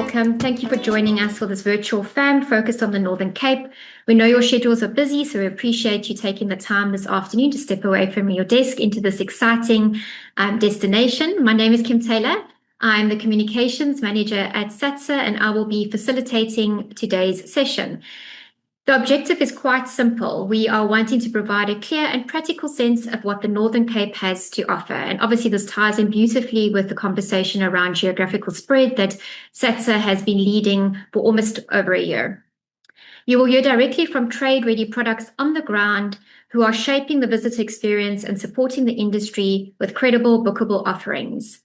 welcome. Thank you for joining us for this virtual FAM focused on the Northern Cape. We know your schedules are busy, so we appreciate you taking the time this afternoon to step away from your desk into this exciting destination. My name is Kim Taylor. I'm the Communications Manager at SATSA, and I will be facilitating today's session. The objective is quite simple. We are wanting to provide a clear and practical sense of what the Northern Cape has to offer. And obviously this ties in beautifully with the conversation around geographical spread that SATSA has been leading for almost over a year. You will hear directly from trade-ready products on the ground who are shaping the visitor experience and supporting the industry with credible, bookable offerings.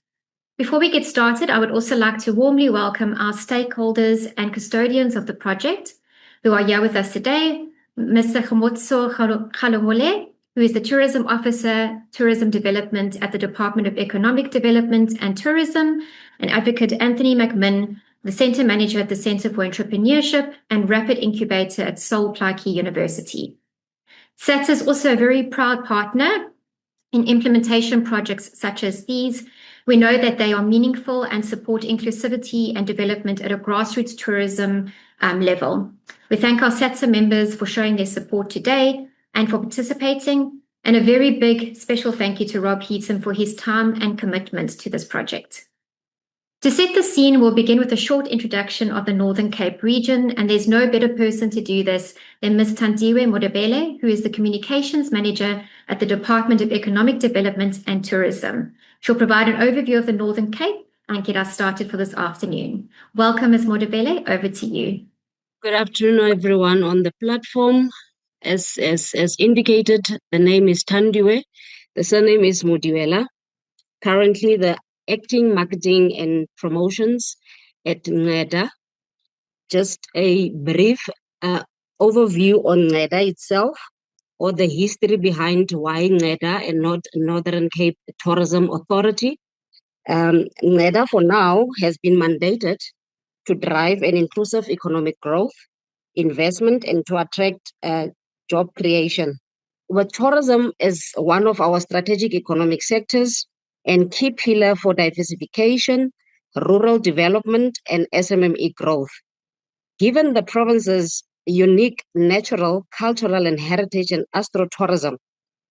Before we get started, I would also like to warmly welcome our stakeholders and custodians of the project who are here with us today. Mr. Khomotso Khalomole, who is the Tourism Officer, Tourism Development at the Department of Economic Development and Tourism, and Advocate Anthony McMinn, the Centre Manager at the Centre for Entrepreneurship and Rapid Incubator at Sol Plaatje University. SATSA is also a very proud partner in implementation projects such as these. We know that they are meaningful and support inclusivity and development at a grassroots tourism level. We thank our SATSA members for showing their support today and for participating, and a very big special thank you to Rob Heaton for his time and commitment to this project. To set the scene, we'll begin with a short introduction of the Northern Cape region, and there's no better person to do this than Ms. Thandiwe Modebele, who is the Communications Manager at the Department of Economic Development and Tourism. She'll provide an overview of the Northern Cape and get us started for this afternoon. Welcome, Ms. Modebele, over to you. Good afternoon, everyone on the platform. As indicated, the name is Thandiwe. The surname is Modiwela. Currently, the acting marketing and promotions at Nceda. Just a brief overview on Nceda itself, or the history behind why Nceda and not Northern Cape Tourism Authority. Nceda for now has been mandated to drive an inclusive economic growth, investment, and to attract job creation. With tourism as one of our strategic economic sectors and key pillar for diversification, rural development, and SMME growth. Given the province's unique natural, cultural, and heritage and astrotourism,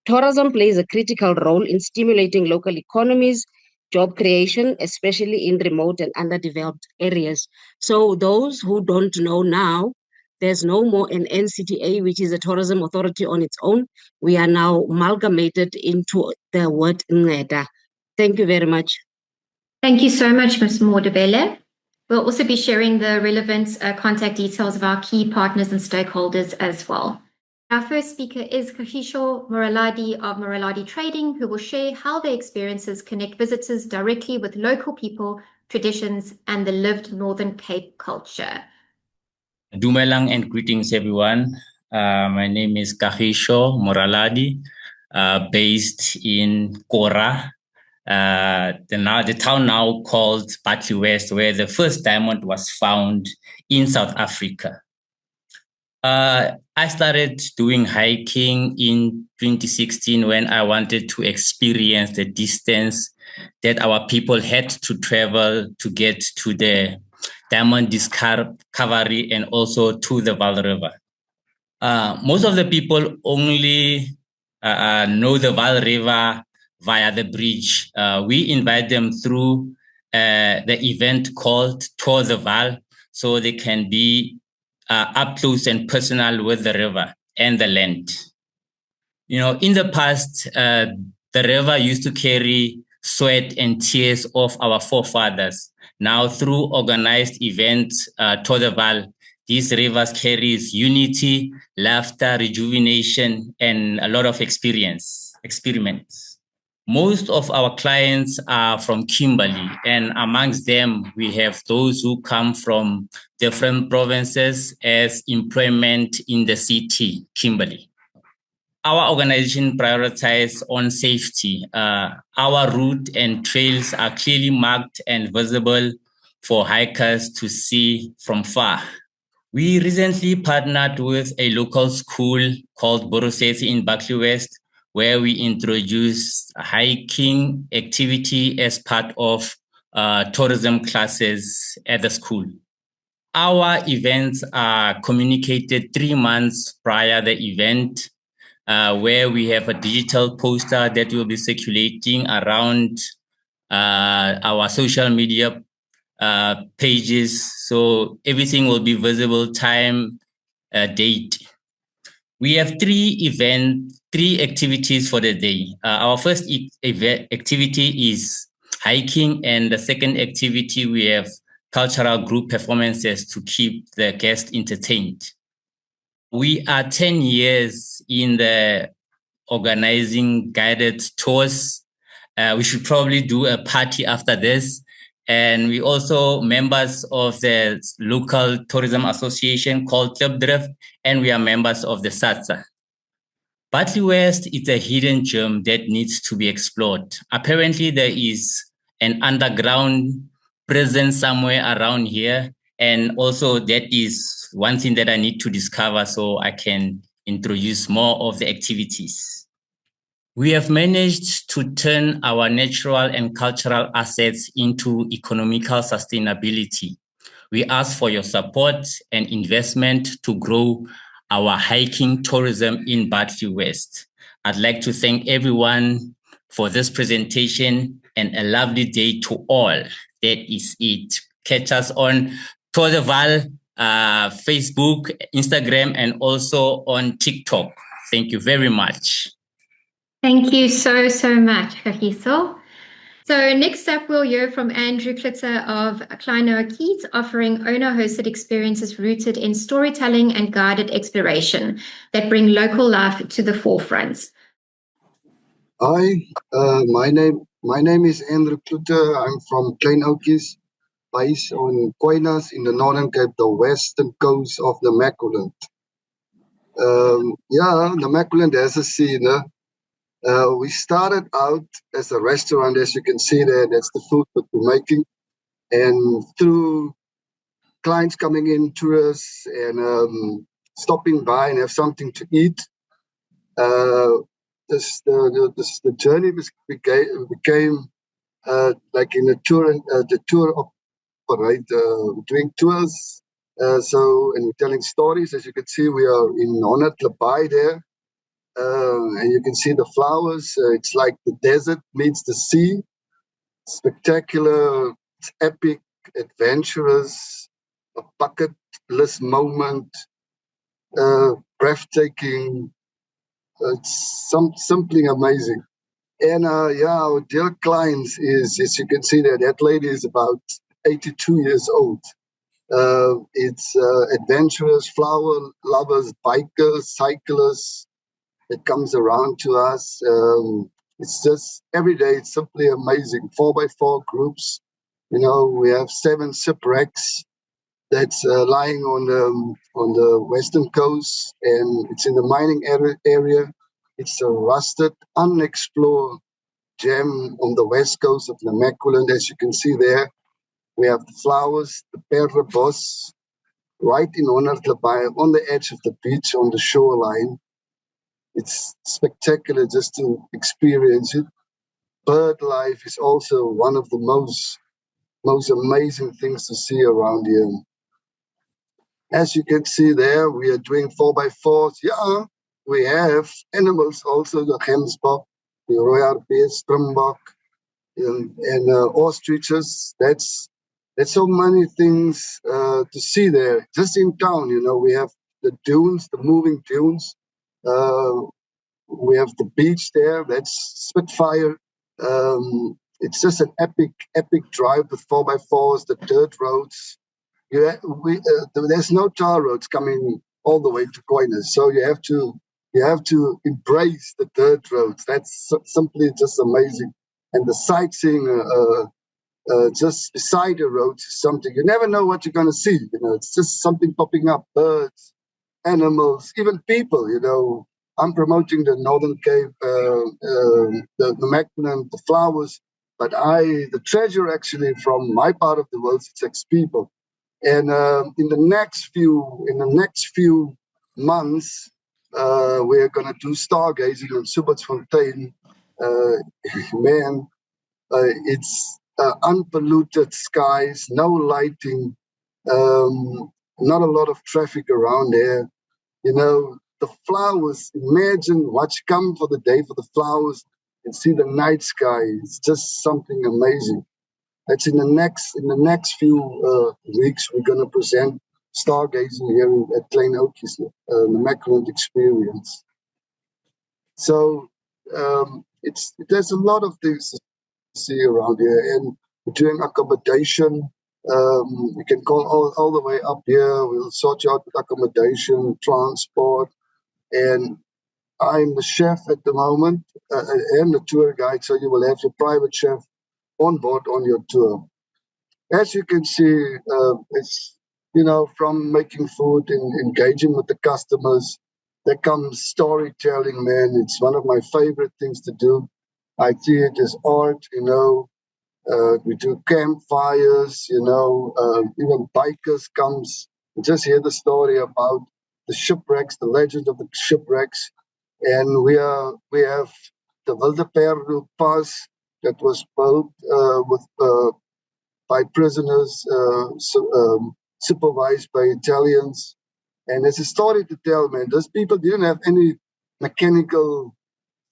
tourism plays a critical role in stimulating local economies, job creation, especially in remote and underdeveloped areas. So those who don't know now, there's no more an NCTA, which is a tourism authority on its own. We are now amalgamated into the word Nceda. Thank you very much. Thank you so much, Ms. Modebele. We'll also be sharing the relevant contact details of our key partners and stakeholders as well. Our first speaker is Kahisho Moraladi of Moraladi Trading, who will share how their experiences connect visitors directly with local people, traditions, and the lived Northern Cape culture. Dumelang and greetings, everyone. My name is Kahisho Moraladi, based in Kora, the town now called Plaatje West, where the first diamond was found in South Africa. I started doing hiking in 2016 when I wanted to experience the distance that our people had to travel to get to the diamond discovery and also to the Vaal River. Most of the people only know the Vaal River via the bridge. We invite them through the event called Tour the Vaal, so they can be up close and personal with the river and the land. You know, in the past, the river used to carry sweat and tears of our forefathers. Now, through organized events, Tour the Vaal, these rivers carries unity, laughter, rejuvenation, and a lot of experiments. Most of our clients are from Kimberley, and amongst them, we have those who come from different provinces as employment in the city, Kimberley. Our organization prioritizes on safety. Our route and trails are clearly marked and visible for hikers to see from far. We recently partnered with a local school called Boroseti in Plaatje West, where we introduced a hiking activity as part of tourism classes at the school. Our events are communicated 3 months prior the event, where we have a digital poster that will be circulating around our social media pages. So everything will be visible, time, date. We have three activities for the day. Our first activity is hiking, and the second activity, we have cultural group performances to keep the guests entertained. We are 10 years in the organizing guided tours. We should probably do a party after this. And we also members of the local tourism association called Club Drift, and we are members of the SATSA. Bartley West is a hidden gem that needs to be explored. Apparently, there is an underground prison somewhere around here. And also that is one thing that I need to discover so I can introduce more of the activities. We have managed to turn our natural and cultural assets into economical sustainability. We ask for your support and investment to grow our hiking tourism in Bartley West. I'd like to thank everyone for this presentation and a lovely day to all. That is it. Catch us on Tourval, Facebook, Instagram, and also on TikTok. Thank you very much. Thank you so much, Kagiso. So next up, we'll hear from Andrew Klitter of Kleinoa Keats, offering owner-hosted experiences rooted in storytelling and guided exploration that bring local life to the forefront. Hi, my name is Andrew Klitter. I'm from Kleinoa Keats, based on Quainas in the Northern Cape, the western coast of the Macquarie. The Macquarie has a scene. We started out as a restaurant, as you can see there. That's the food that we're making. And through clients coming in, tourists, and stopping by and have something to eat, the journey became like in a tour, the tour operator, doing tours. And we're telling stories. As you can see, we are in Honat Labai there. And you can see the flowers. It's like the desert meets the sea. Spectacular, it's epic, adventurous, a bucket list moment, breathtaking. It's simply amazing. And our dear clients is, as you can see there, that lady is about 82 years old. It's adventurous, flower lovers, bikers, cyclists. It comes around to us. It's just every day. It's simply amazing. 4x4 groups. You know, we have 7 shipwrecks that's lying on the western coast, and it's in the mining area. It's a rusted, unexplored gem on the west coast of the Macquarie. As you can see there, we have the flowers, the Perrebos, right in Honat Labai, on the edge of the beach, on the shoreline. It's spectacular just to experience it. Bird life is also one of the most amazing things to see around here. As you can see there, we are doing 4x4s. Yeah, we have animals also, the gemsbok, the royal bear, springbok, and ostriches. That's so many things to see there. Just in town, you know, we have the dunes, the moving dunes. We have the beach there. That's Spitfire. It's just an epic drive with 4x4s, the dirt roads. There's no tar roads coming all the way to Quainas, so you have to embrace the dirt roads. That's simply just amazing. And the sightseeing just beside the roads is something you never know what you're going to see. You know, it's just something popping up: birds, animals, even people. You know, I'm promoting the Northern Cape, the Macquarie, the flowers, but the treasure actually from my part of the world is people. And in the next few months, we're gonna do stargazing on Subatsfontein. Man, unpolluted skies, no lighting, not a lot of traffic around there. You know, the flowers, imagine watch come for the day for the flowers and see the night sky. It's just something amazing. That's in the next few weeks, we're going to present stargazing here at Klein Oudtshoorn, the Mackerland experience. So there's a lot of things to see around here, and we're doing accommodation. You can call all the way up here. We'll sort you out with accommodation, transport, and I'm the chef at the moment and the tour guide. So you will have your private chef on board on your tour. As you can see, it's, you know, from making food and engaging with the customers, there comes storytelling, man. It's one of my favorite things to do. I see it as art, you know. We do campfires, you know, even bikers comes and just hear the story about the shipwrecks, the legend of the shipwrecks. And we have the Wildeperlu Pass that was built by prisoners, supervised by Italians. And there's a story to tell, man. Those people didn't have any mechanical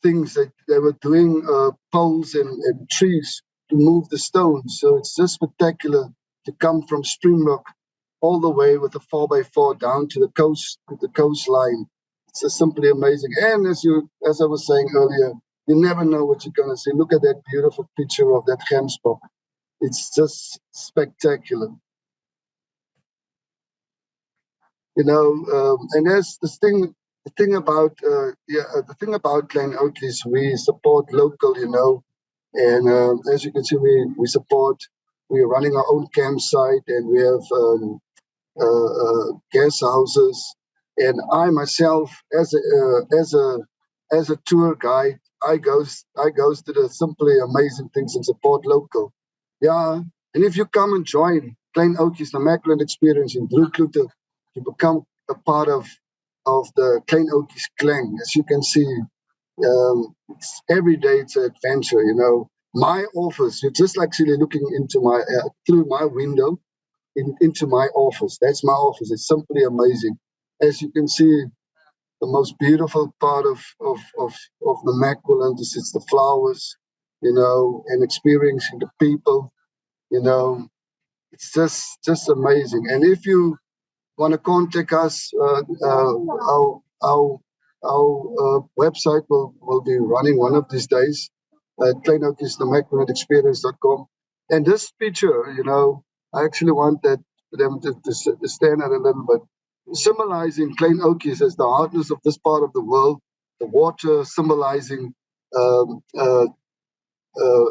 things that they were doing, poles and trees to move the stones. So it's just spectacular to come from Springbok all the way with a 4x4 down to the coast, to the coastline. It's just simply amazing. And as I was saying earlier, you never know what you're going to see. Look at that beautiful picture of that Gemsbok. It's just spectacular. You know, and there's this thing. The thing about Klein Oudtshoorn is we support local, you know, and as you can see, we're running our own campsite, and we have guest houses. And I myself, as a tour guide, I goes to the simply amazing things and support local. Yeah, and if you come and join Klein Oudtshoorn, the Mackerland experience in Broekloete, you become a part of the Klein Oudtshoorn clan. As you can see, every day it's an adventure. You know, my office. You're just actually looking into my through my window into my office. That's my office. It's simply amazing. As you can see, the most beautiful part of the Mackerland is it's the flowers, you know, and experiencing the people. You know, it's just amazing. And if you want to contact us, our website will be running one of these days. Klein Oudtshoorn, the MackerlandExperience.com. And this picture, you know, I actually want them to stand out a little bit, symbolizing Klein Oudtshoorn as the hardness of this part of the world, the water symbolizing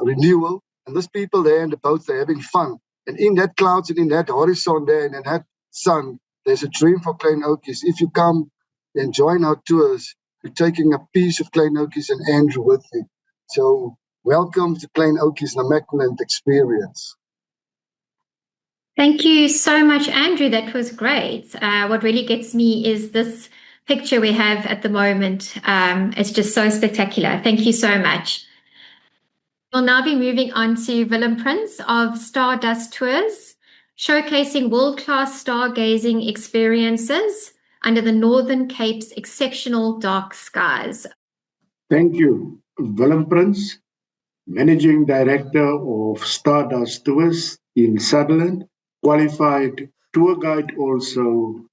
renewal, and those people there in the boats, they're having fun. And in that clouds and in that horizon there and in that sun, there's a dream for Klein Oudtshoorn. If you come and join our tours, you're taking a piece of Klein Oudtshoorn and Andrew with you. So welcome to Klein Oudtshoorn, the Mackerland experience. Thank you so much, Andrew. That was great. What really gets me is this picture we have at the moment. It's just so spectacular. Thank you so much. We'll now be moving on to Willem Prince of Stardust Tours, showcasing world-class stargazing experiences under the Northern Cape's exceptional dark skies. Thank you. Willem Prince, Managing Director of Stardust Tours in Sutherland, qualified tour guide also.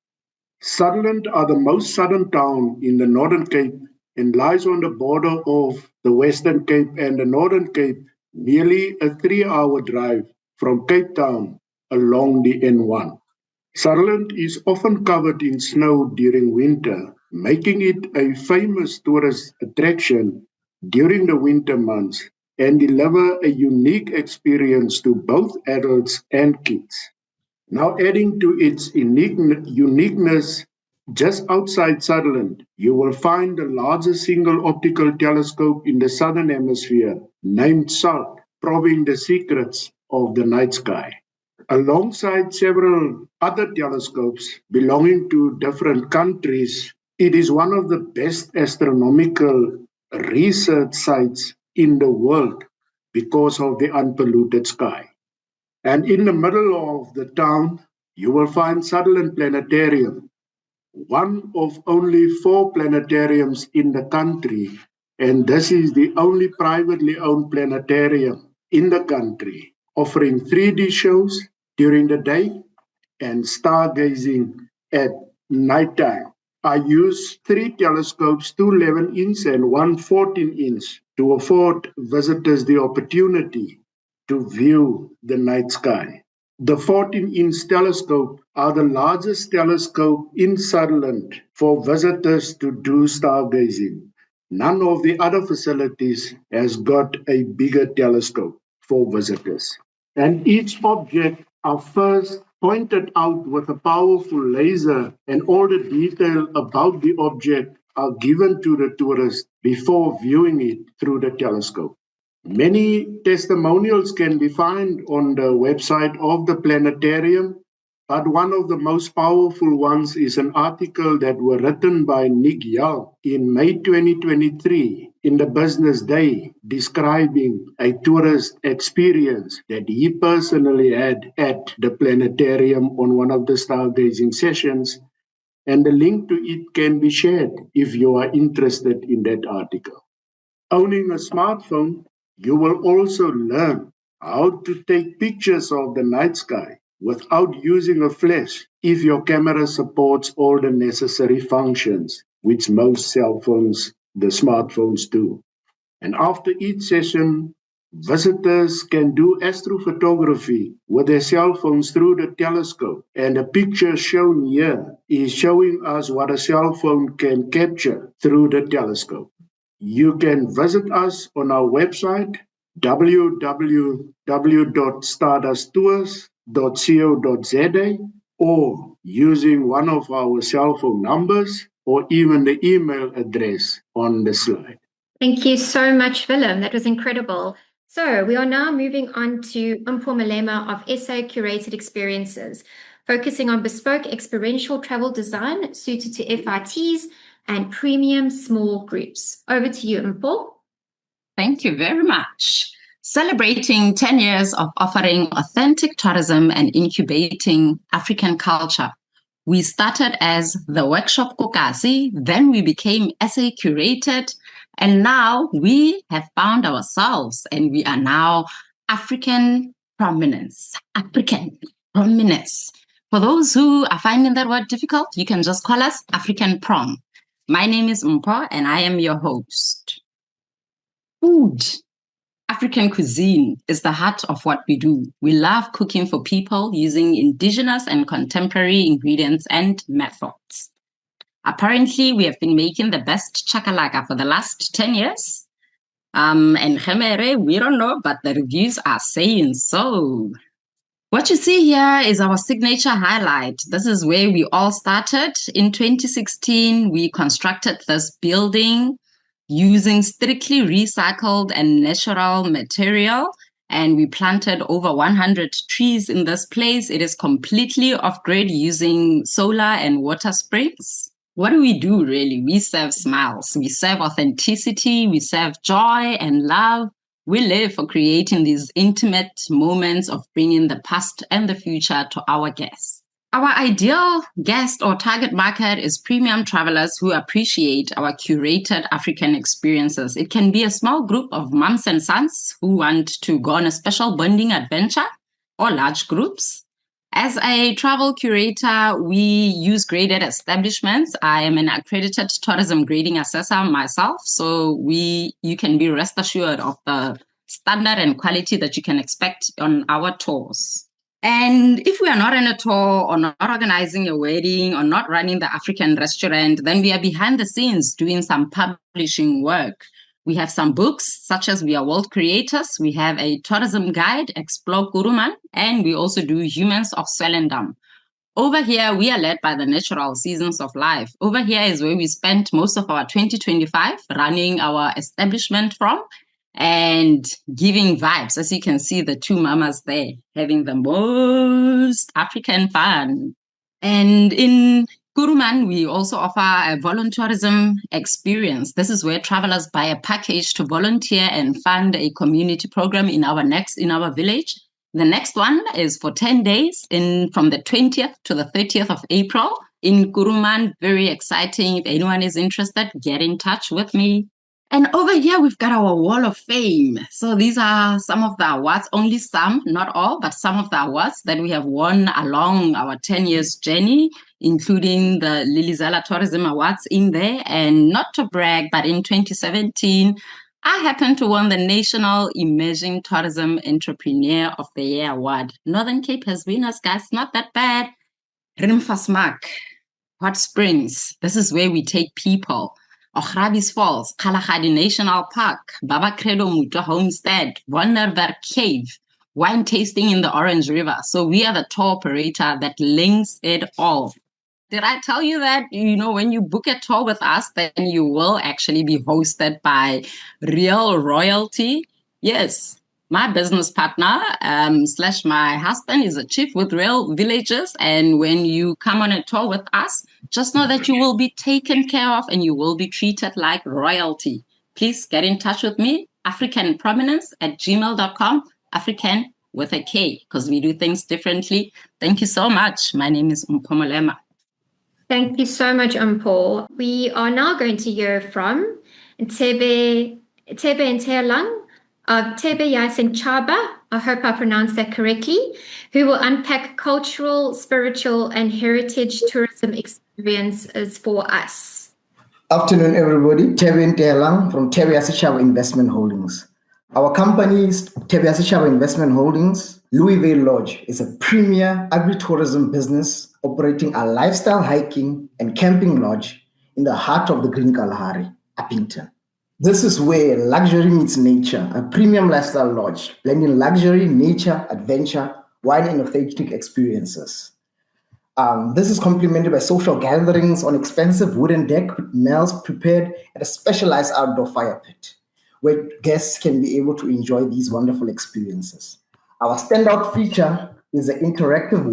Sutherland are the most southern town in the Northern Cape and lies on the border of the Western Cape and the Northern Cape, nearly a 3-hour drive from Cape Town along the N1. Sutherland is often covered in snow during winter, making it a famous tourist attraction during the winter months and deliver a unique experience to both adults and kids. Now adding to its uniqueness, just outside Sutherland, you will find the largest single optical telescope in the Southern Hemisphere, named SALT, probing the secrets of the night sky. Alongside several other telescopes belonging to different countries, it is one of the best astronomical research sites in the world. because of the unpolluted sky. And in the middle of the town, you will find Sutherland Planetarium, one of only 4 planetariums in the country. And this is the only privately owned planetarium in the country, offering 3D shows during the day and stargazing at nighttime. I use 3 telescopes, 2 11-inch and 1 14-inch, to afford visitors the opportunity to view the night sky. The 14-inch telescope are the largest telescope in Sutherland for visitors to do stargazing. None of the other facilities has got a bigger telescope for visitors. And each object are first pointed out with a powerful laser, and all the detail about the object are given to the tourist before viewing it through the telescope. Many testimonials can be found on the website of the planetarium, but one of the most powerful ones is an article that was written by Nick Young in May 2023 in the Business Day, describing a tourist experience that he personally had at the planetarium on one of the stargazing sessions. And the link to it can be shared if you are interested in that article. Owning a smartphone, you will also learn how to take pictures of the night sky without using a flash if your camera supports all the necessary functions, which most cell phones, the smartphones, do. And after each session, visitors can do astrophotography with their cell phones through the telescope. And the picture shown here is showing us what a cell phone can capture through the telescope. You can visit us on our website, www.stardusttours.co.za, or using one of our cell phone numbers or even the email address on the slide. Thank you so much, Willem. That was incredible. So we are now moving on to Mpho Malema of SA Curated Experiences, focusing on bespoke experiential travel design suited to FITs and premium small groups. Over to you, Mpho. Thank you very much. Celebrating 10 years of offering authentic tourism and incubating African culture. We started as the Workshop Kokasi, then we became SA Curated, and now we have found ourselves and we are now African Prominence. African Prominence. For those who are finding that word difficult, you can just call us African Prom. My name is Mpho and I am your host. Food. African cuisine is the heart of what we do. We love cooking for people using indigenous and contemporary ingredients and methods. Apparently, we have been making the best chakalaka for the last 10 years. And Khemere, we don't know, but the reviews are saying so. What you see here is our signature highlight. This is where we all started. In 2016, we constructed this building using strictly recycled and natural material, and we planted over 100 trees in this place. It is completely off-grid using solar and water springs. What do we do really? We serve smiles, we serve authenticity, we serve joy and love. We live for creating these intimate moments of bringing the past and the future to our guests. Our ideal guest or target market is premium travelers who appreciate our curated African experiences. It can be a small group of moms and sons who want to go on a special bonding adventure, or large groups. As a travel curator, we use graded establishments. I am an accredited tourism grading assessor myself, so you can be rest assured of the standard and quality that you can expect on our tours. And if we are not on a tour or not organizing a wedding or not running the African restaurant, then we are behind the scenes doing some publishing work. We have some books, such as We Are World Creators. We have a tourism guide, Explore Kuruman, and we also do Humans of Swellendam. Over here, we are led by the natural seasons of life. Over here is where we spent most of our 2025 running our establishment from, and giving vibes. As you can see, the two mamas there having the most African fun. And in Kuruman, we also offer a volunteerism experience. This is where travelers buy a package to volunteer and fund a community program in our village. The next one is for 10 days from the 20th to the 30th of April in Kuruman. Very exciting. If anyone is interested, get in touch with me. And over here, we've got our Wall of Fame. So these are some of the awards, only some, not all, but some of the awards that we have won along our 10 years journey, including the Lilizela Tourism Awards in there. And not to brag, but in 2017, I happened to win the National Emerging Tourism Entrepreneur of the Year Award. Northern Cape has winners, guys, not that bad. Rimfasmak, Hot Springs, this is where we take people. Ochrabis Falls, Kalahari National Park, Baba Credo Muta Homestead, Wonderberg Cave, wine tasting in the Orange River. So we are the tour operator that links it all. Did I tell you that, when you book a tour with us, then you will actually be hosted by real royalty? Yes. My business partner / my husband is a chief with Real Villages. And when you come on a tour with us, just know that you will be taken care of and you will be treated like royalty. Please get in touch with me, africanprominence@gmail.com, African with a K, because we do things differently. Thank you so much. My name is Mpomolema. Thank you so much, Paul. We are now going to hear from Tebe Ntealang of Tebe Yasing Chaba, I hope I pronounced that correctly, who will unpack cultural, spiritual, and heritage tourism experiences for us. Afternoon, everybody. Tebe Ntealang from Tebe Yasing Chaba Investment Holdings. Our company is Tebe Yasing Chaba Investment Holdings. Louisville Lodge is a premier agritourism business operating a lifestyle hiking and camping lodge in the heart of the Green Kalahari, Uppington. This is where luxury meets nature, a premium lifestyle lodge, blending luxury, nature, adventure, wine, and authentic experiences. This is complemented by social gatherings on expensive wooden deck, meals prepared at a specialized outdoor fire pit, where guests can be able to enjoy these wonderful experiences. Our standout feature is the interactive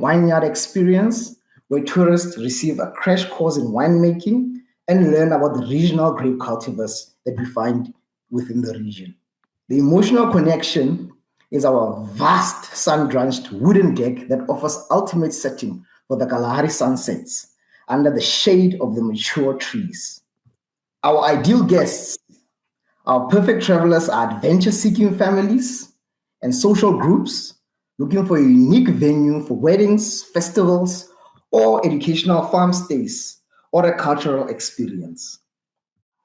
vineyard experience, where tourists receive a crash course in winemaking and learn about the regional grape cultivars that we find within the region. The emotional connection is our vast sun-drenched wooden deck that offers ultimate setting for the Kalahari sunsets under the shade of the mature trees. Our ideal guests, our perfect travelers, are adventure-seeking families and social groups looking for a unique venue for weddings, festivals, or educational farm stays, or a cultural experience.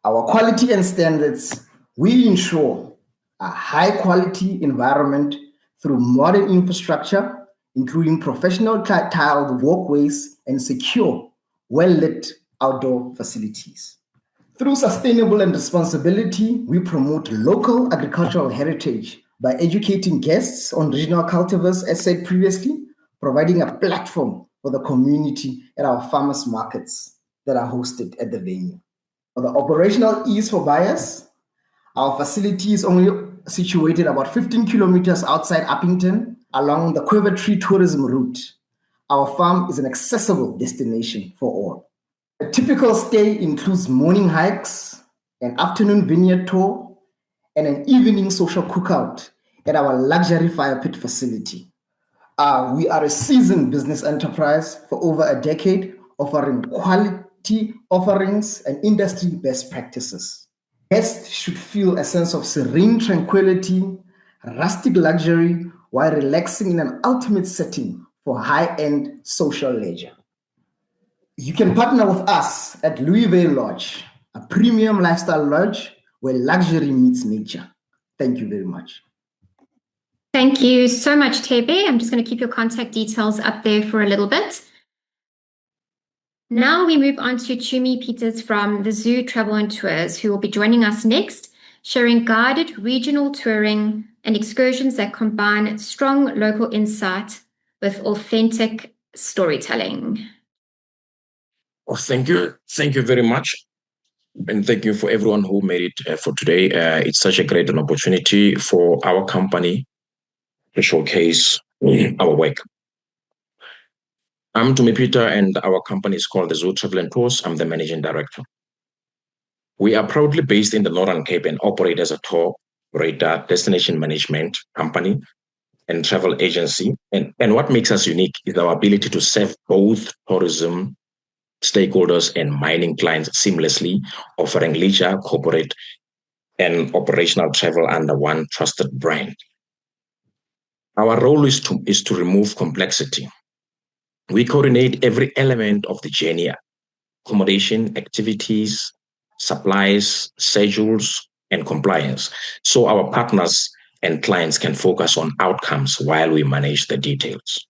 Our quality and standards, we ensure a high-quality environment through modern infrastructure, including professional tiled walkways and secure, well-lit outdoor facilities. Through sustainable and responsibility, we promote local agricultural heritage by educating guests on regional cultivars, as said previously, providing a platform for the community at our farmers markets that are hosted at the venue. For the operational ease for buyers, our facility is only situated about 15 kilometers outside Uppington along the Quiver Tree tourism route. Our farm is an accessible destination for all. A typical stay includes morning hikes, an afternoon vineyard tour, and an evening social cookout at our luxury fire pit facility. We are a seasoned business enterprise for over a decade, offering quality offerings and industry best practices. Guests should feel a sense of serene tranquility, rustic luxury, while relaxing in an ultimate setting for high-end social leisure. You can partner with us at Louisville Lodge, a premium lifestyle lodge where luxury meets nature. Thank you very much. Thank you so much, Tebe. I'm just going to keep your contact details up there for a little bit. Now we move on to Chumi Peters from the Zoo Travel and Tours, who will be joining us next, sharing guided regional touring and excursions that combine strong local insight with authentic storytelling. Oh, thank you. Thank you very much. And thank you for everyone who made it for today. It's such a great opportunity for our company to showcase our work. I'm Tumi Peter, and our company is called the Zoo Travel and Tours. I'm the managing director. We are proudly based in the Northern Cape and operate as a tour operator, destination management company, and travel agency. And what makes us unique is our ability to serve both tourism stakeholders and mining clients seamlessly, offering leisure, corporate, and operational travel under one trusted brand. Our role is to remove complexity. We coordinate every element of the journey: accommodation, activities, supplies, schedules, and compliance, so our partners and clients can focus on outcomes while we manage the details.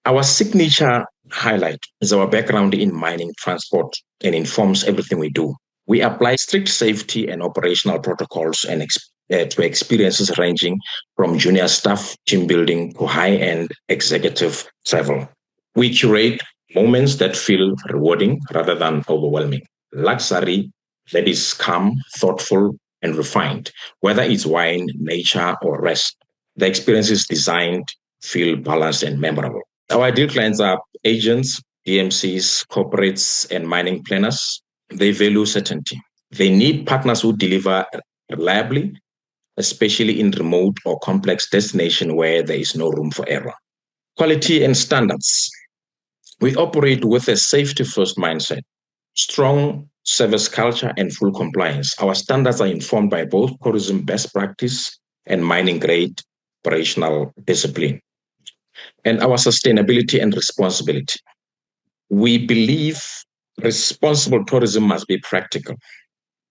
Our signature highlight is our background in mining transport and informs everything we do. We apply strict safety and operational protocols and to experiences ranging from junior staff team building to high-end executive travel. We curate moments that feel rewarding rather than overwhelming. Luxury that is calm, thoughtful, and refined, whether it's wine, nature, or rest. The experience is designed, feel balanced, and memorable. Our ideal clients are agents, DMCs, corporates, and mining planners. They value certainty. They need partners who deliver reliably, especially in remote or complex destinations where there is no room for error. Quality and standards. We operate with a safety-first mindset, strong service culture, and full compliance. Our standards are informed by both tourism best practice and mining-grade operational discipline. And our sustainability and responsibility. We believe responsible tourism must be practical.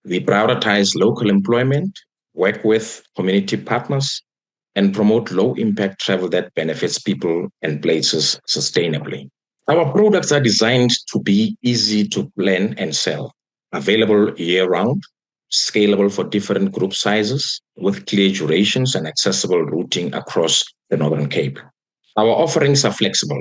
We prioritize local employment, work with community partners, and promote low-impact travel that benefits people and places sustainably. Our products are designed to be easy to plan and sell, available year-round, scalable for different group sizes, with clear durations and accessible routing across the Northern Cape. Our offerings are flexible.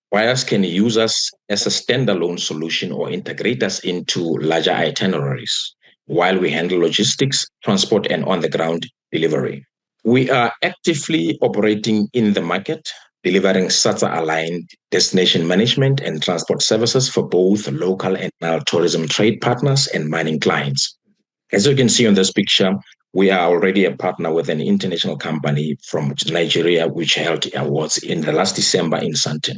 Buyers can use us as a standalone solution or integrate us into larger itineraries, while we handle logistics, transport, and on-the-ground delivery. We are actively operating in the market, delivering SATSA-aligned destination management and transport services for both local and tourism trade partners and mining clients. As you can see on this picture, we are already a partner with an international company from Nigeria, which held awards in the last December in Sandton.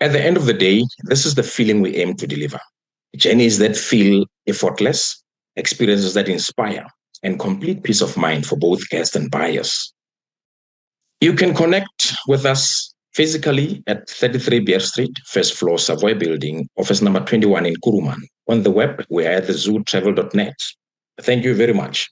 At the end of the day, this is the feeling we aim to deliver. Journeys that feel effortless, experiences that inspire, and complete peace of mind for both guests and buyers. You can connect with us physically at 33 Beer Street, first floor, Savoy Building, office number 21 in Kuruman. On the web, we are at thezootravel.net. Thank you very much.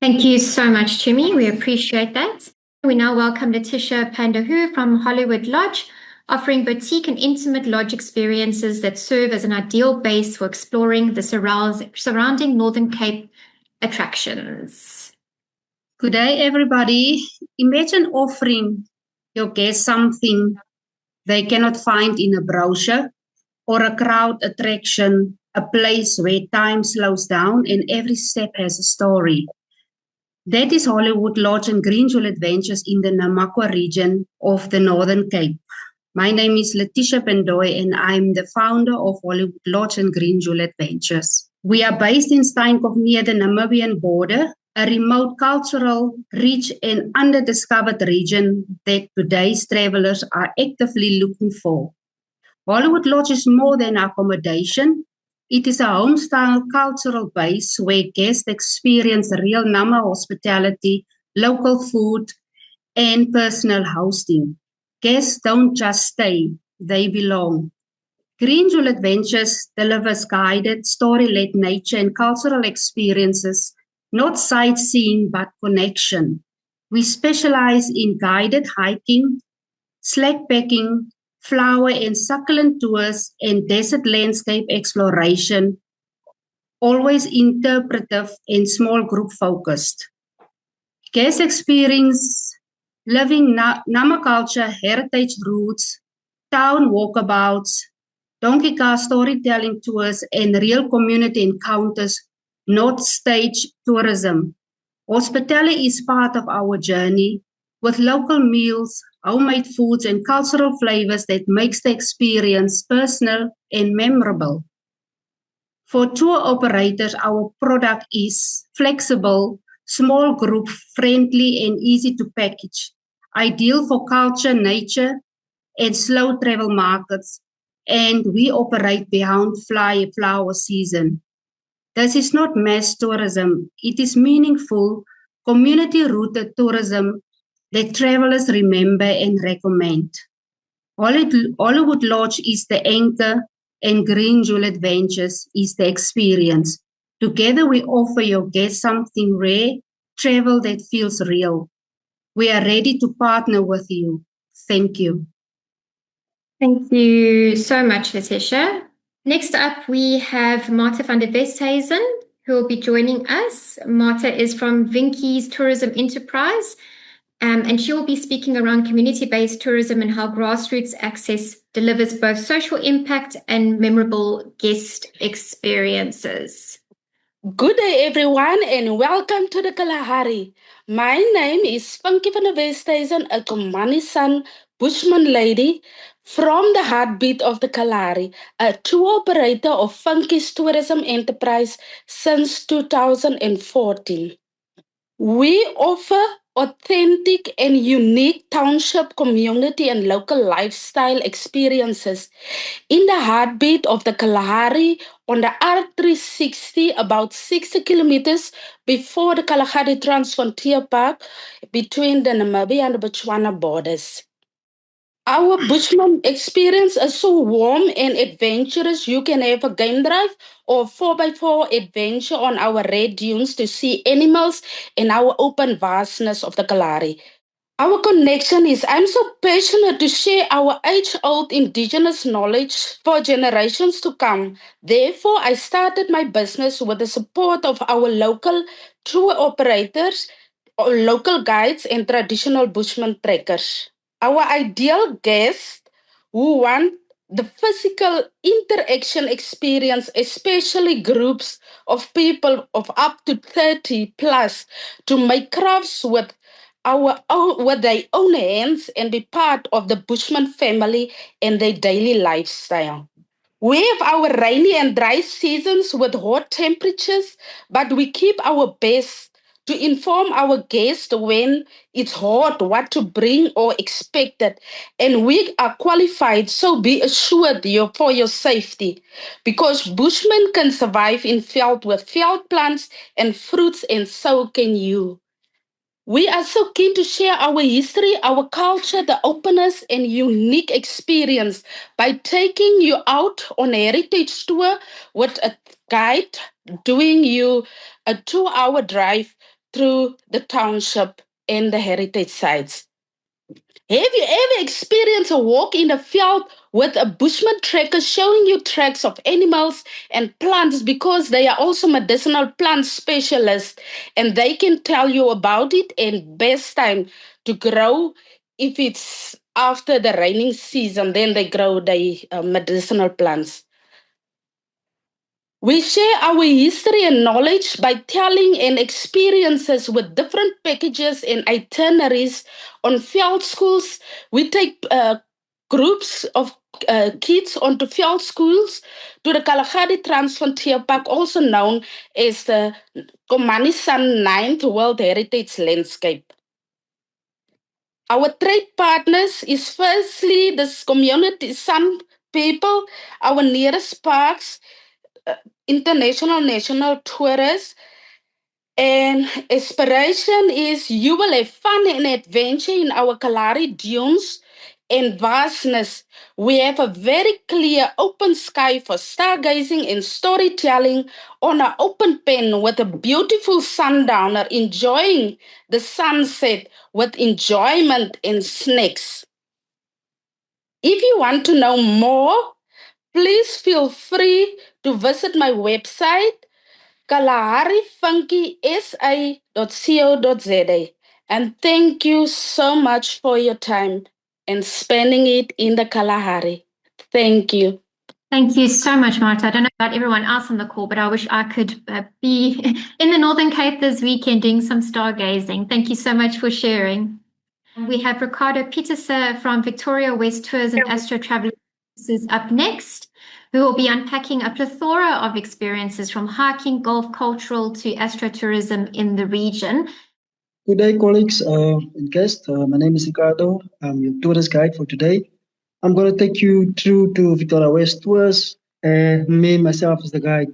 Thank you so much, Tumi. We appreciate that. We now welcome Letitia Pandahu from Hollywood Lodge, offering boutique and intimate lodge experiences that serve as an ideal base for exploring the surrounding Northern Cape attractions. Good day, everybody. Imagine offering your guests something they cannot find in a brochure or a crowd attraction, a place where time slows down and every step has a story. That is Hollywood Lodge and Green Jewel Adventures in the Namakwa region of the Northern Cape. My name is Letitia Pendoy and I'm the founder of Hollywood Lodge and Green Jewel Adventures. We are based in Steinkop near the Namibian border, a remote, cultural, rich and underdiscovered region that today's travelers are actively looking for. Hollywood Lodge is more than accommodation. It is a home-style cultural base where guests experience real Nama hospitality, local food, and personal hosting. Guests don't just stay, they belong. Green Jewel Adventures delivers guided, story-led nature and cultural experiences, not sightseeing, but connection. We specialize in guided hiking, slackpacking, flower and succulent tours, and desert landscape exploration, always interpretive and small group focused. Guest experience living Nama culture, heritage roots, town walkabouts, donkey car storytelling tours, and real community encounters, not stage tourism. Hospitality is part of our journey, with local meals, homemade foods and cultural flavors that makes the experience personal and memorable. For tour operators, our product is flexible, small group friendly and easy to package, ideal for culture, nature, and slow travel markets. And we operate beyond flower season. This is not mass tourism. It is meaningful, community-rooted tourism that travelers remember and recommend. Hollywood Lodge is the anchor and Green Jewel Adventures is the experience. Together we offer your guests something rare, travel that feels real. We are ready to partner with you. Thank you. Thank you so much, Letitia. Next up, we have Martha van der Westhuizen, who will be joining us. Martha is from Vinky's Tourism Enterprise, and she will be speaking around community-based tourism and how grassroots access delivers both social impact and memorable guest experiences. Good day, everyone, and welcome to the Kalahari. My name is Funky van der Westhuizen, a Komani-san Bushman lady from the heartbeat of the Kalahari, a tour operator of Funky's Tourism Enterprise since 2014. We offer authentic and unique township, community, and local lifestyle experiences in the heartbeat of the Kalahari on the R360, about 60 kilometers before the Kalahari Transfrontier Park between the Namibia and the Botswana borders. Our Bushman experience is so warm and adventurous. You can have a game drive or 4x4 adventure on our red dunes to see animals in our open vastness of the Kalahari. Our connection is, I'm so passionate to share our age-old indigenous knowledge for generations to come. Therefore, I started my business with the support of our local tour operators, local guides, and traditional Bushman trekkers. Our ideal guests who want the physical interaction experience, especially groups of people of up to 30 plus, to make crafts with their own hands and be part of the Bushman family and their daily lifestyle. We have our rainy and dry seasons with hot temperatures, but we keep our best to inform our guests when it's hot, what to bring or expected. And we are qualified, so be assured for your safety, because Bushmen can survive in veld with veld plants and fruits, and so can you. We are so keen to share our history, our culture, the openness and unique experience by taking you out on a heritage tour with a guide, doing you a 2-hour drive through the township and the heritage sites. Have you ever experienced a walk in the field with a Bushman trekker showing you tracks of animals and plants, because they are also medicinal plant specialists and they can tell you about it and best time to grow? If it's after the raining season, then they grow the medicinal plants. We share our history and knowledge by telling and experiences with different packages and itineraries on field schools. We take groups of kids onto field schools to the Kalahari Transfrontier Park, also known as the Komani-san 9th World Heritage Landscape. Our trade partners is firstly this community, some people, our nearest parks, international, national tourists, and aspiration is you will have fun and adventure in our Kalahari dunes and vastness. We have a very clear open sky for stargazing and storytelling on an open pen with a beautiful sundowner, enjoying the sunset with enjoyment and snacks. If you want to know more, please feel free to visit my website, kalaharifunkysa.co.za. And thank you so much for your time and spending it in the Kalahari. Thank you. Thank you so much, Martha. I don't know about everyone else on the call, but I wish I could be in the Northern Cape this weekend doing some stargazing. Thank you so much for sharing. We have Ricardo Pieterse from Victoria West Tours and Astro Travel Services up next, who will be unpacking a plethora of experiences from hiking, golf, cultural to astrotourism in the region. Good day, colleagues and guests. My name is Ricardo. I'm your tourist guide for today. I'm going to take you through to Victoria West Tours, and me, myself, is the guide.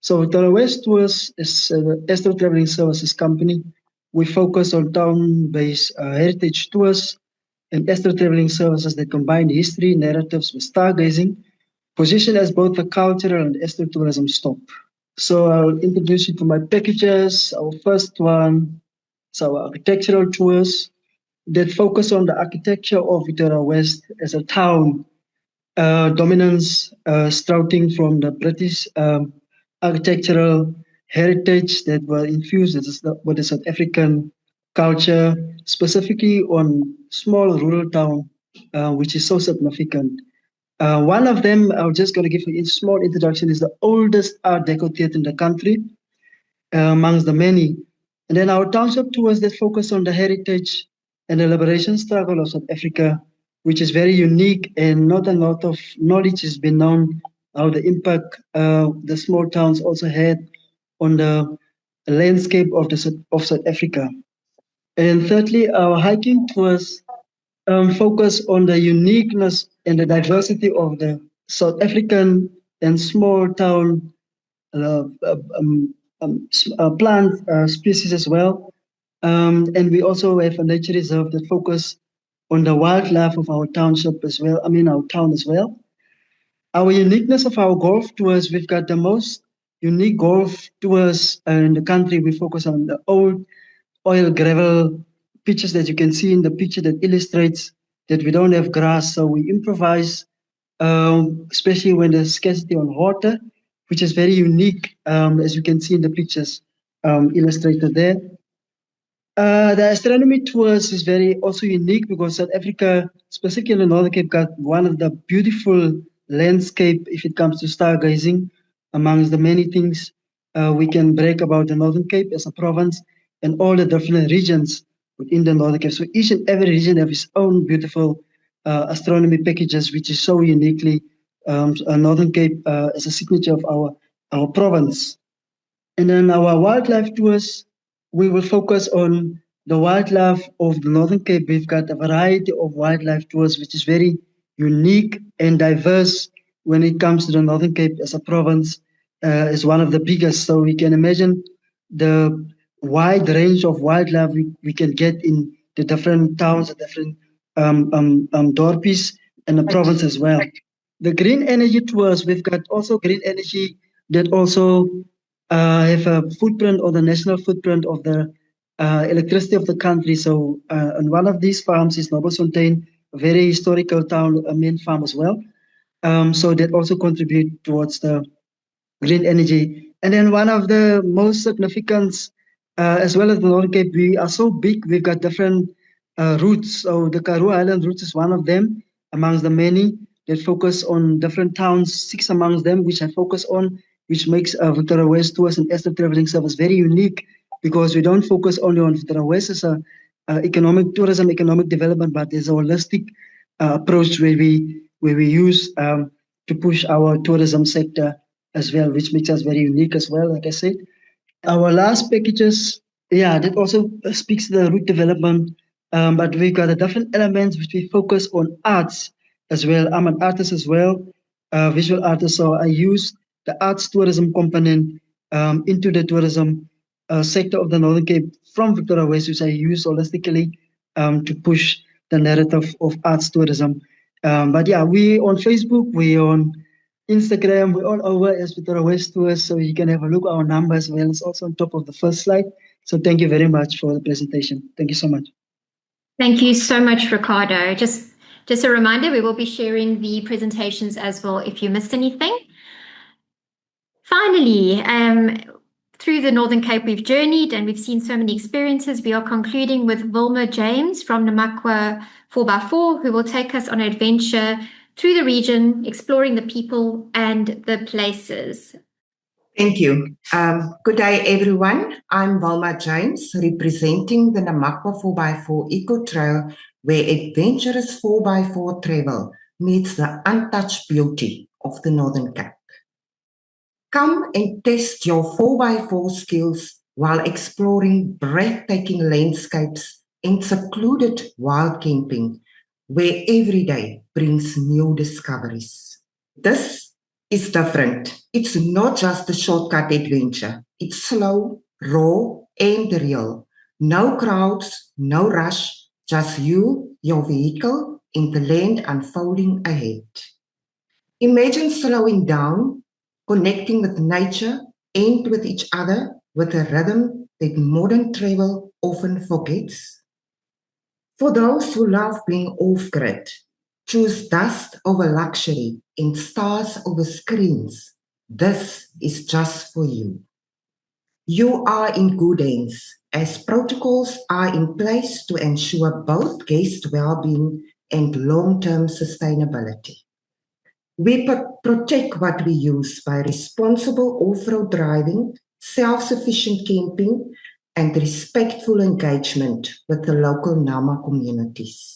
So Victoria West Tours is an astro traveling services company. We focus on town-based heritage tours and astro traveling services that combine history narratives with stargazing, positioned as both a cultural and astro tourism stop. So I'll introduce you to my packages. Our first one is our architectural tours that focus on the architecture of Victoria West as a town, dominance sprouting from the British architectural heritage that were infused with the South African culture, specifically on small rural town, which is so significant. One of them, I'm just going to give a small introduction, is the oldest Art Deco theatre in the country, amongst the many. And then our township tours that focus on the heritage and the liberation struggle of South Africa, which is very unique, and not a lot of knowledge has been known how the impact the small towns also had on the landscape of South Africa. And thirdly, our hiking tours focus on the uniqueness and the diversity of the South African and small town plant species as well. And we also have a nature reserve that focus on the wildlife of our township as well, our town as well. Our uniqueness of our golf tours, we've got the most unique golf tours in the country. We focus on the old oil gravel pitches that you can see in the picture that illustrates that we don't have grass, so we improvise, especially when there's scarcity on water, which is very unique, as you can see in the pictures illustrated there. The astronomy tours is very also unique because South Africa, specifically in the Northern Cape, got one of the beautiful landscape if it comes to stargazing. Amongst the many things we can break about the Northern Cape as a province and all the different regions within the Northern Cape. So each and every region have its own beautiful astronomy packages, which is so uniquely Northern Cape as a signature of our province. And then our wildlife tours, we will focus on the wildlife of the Northern Cape. We've got a variety of wildlife tours, which is very unique and diverse when it comes to the Northern Cape as a province, is one of the biggest. So we can imagine the wide range of wildlife we can get in the different towns, the different dorpies and the province as well. The green energy tours, we've got also green energy that also have a footprint or the national footprint of the electricity of the country. So and one of these farms is Nobelsfontein, a very historical town, a main farm as well. So that also contribute towards the green energy. And then one of the most significant, as well as the Northern Cape, we are so big, we've got different routes. So the Karoo Island route is one of them amongst the many that focus on different towns, 6 amongst them, which I focus on, which makes Victoria West Tours and Astro Traveling Service very unique because we don't focus only on Victoria West as a economic tourism, economic development, but there's a holistic approach where we use to push our tourism sector as well, which makes us very unique as well, like I said. Our last packages, that also speaks to the route development, but we got a different elements which we focus on arts as well. I'm an artist as well, visual artist, so I use the arts tourism component into the tourism sector of the Northern Cape from Victoria West, which I use holistically to push the narrative of arts tourism. But yeah, we on Facebook, we on Instagram, we're all over as Victoria West Tours, so you can have a look at our numbers. Well, it's also on top of the first slide. So thank you very much for the presentation. Thank you so much. Thank you so much, Ricardo. Just a reminder, we will be sharing the presentations as well if you missed anything. Finally, through the Northern Cape we've journeyed and we've seen so many experiences. We are concluding with Wilma James from Namakwa 4x4, who will take us on an adventure through the region, exploring the people and the places. Thank you. Good day, everyone. I'm Wilma James, representing the Namakwa 4x4 Eco Trail, where adventurous 4x4 travel meets the untouched beauty of the Northern Cape. Come and test your 4x4 skills while exploring breathtaking landscapes and secluded wild camping, where every day brings new discoveries. This is different. It's not just a shortcut adventure. It's slow, raw, and real. No crowds, no rush, just you, your vehicle, and the land unfolding ahead. Imagine slowing down, connecting with nature and with each other with a rhythm that modern travel often forgets. For those who love being off-grid, choose dust over luxury and stars over screens. This is just for you. You are in good hands, as protocols are in place to ensure both guest well-being and long-term sustainability. We protect what we use by responsible off-road driving, self-sufficient camping, and respectful engagement with the local Nama communities.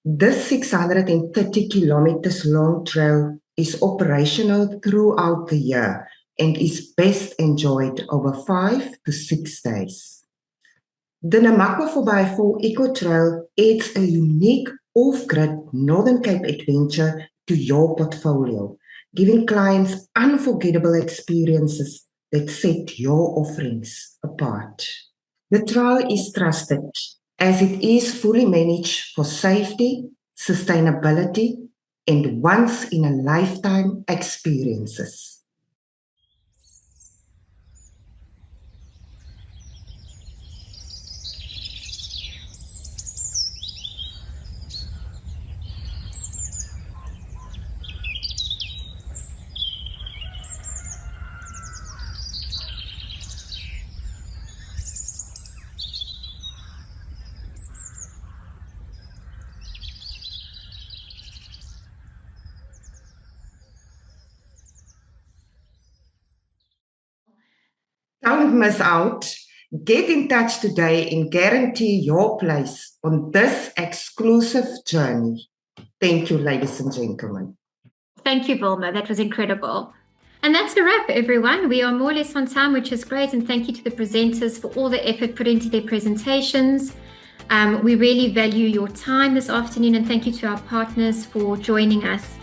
This 630 kilometers long trail is operational throughout the year and is best enjoyed over 5 to 6 days. The Namakwa 4x4 Eco Trail adds a unique off-grid Northern Cape adventure to your portfolio, giving clients unforgettable experiences that set your offerings apart. The trail is trusted as it is fully managed for safety, sustainability, and once-in-a-lifetime experiences. Don't miss out. Get in touch today and guarantee your place on this exclusive journey. Thank you, ladies and gentlemen. Thank you, Vilma. That was incredible. And that's a wrap, everyone. We are more or less on time, which is great. And thank you to the presenters for all the effort put into their presentations. We really value your time this afternoon, and thank you to our partners for joining us.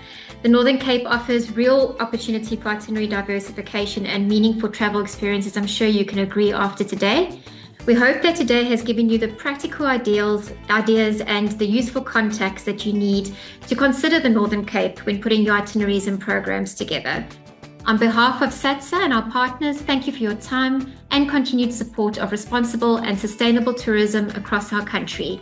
The Northern Cape offers real opportunity for itinerary diversification and meaningful travel experiences. I'm sure you can agree after today. We hope that today has given you the practical ideas and the useful contacts that you need to consider the Northern Cape when putting your itineraries and programs together. On behalf of SATSA and our partners, thank you for your time and continued support of responsible and sustainable tourism across our country.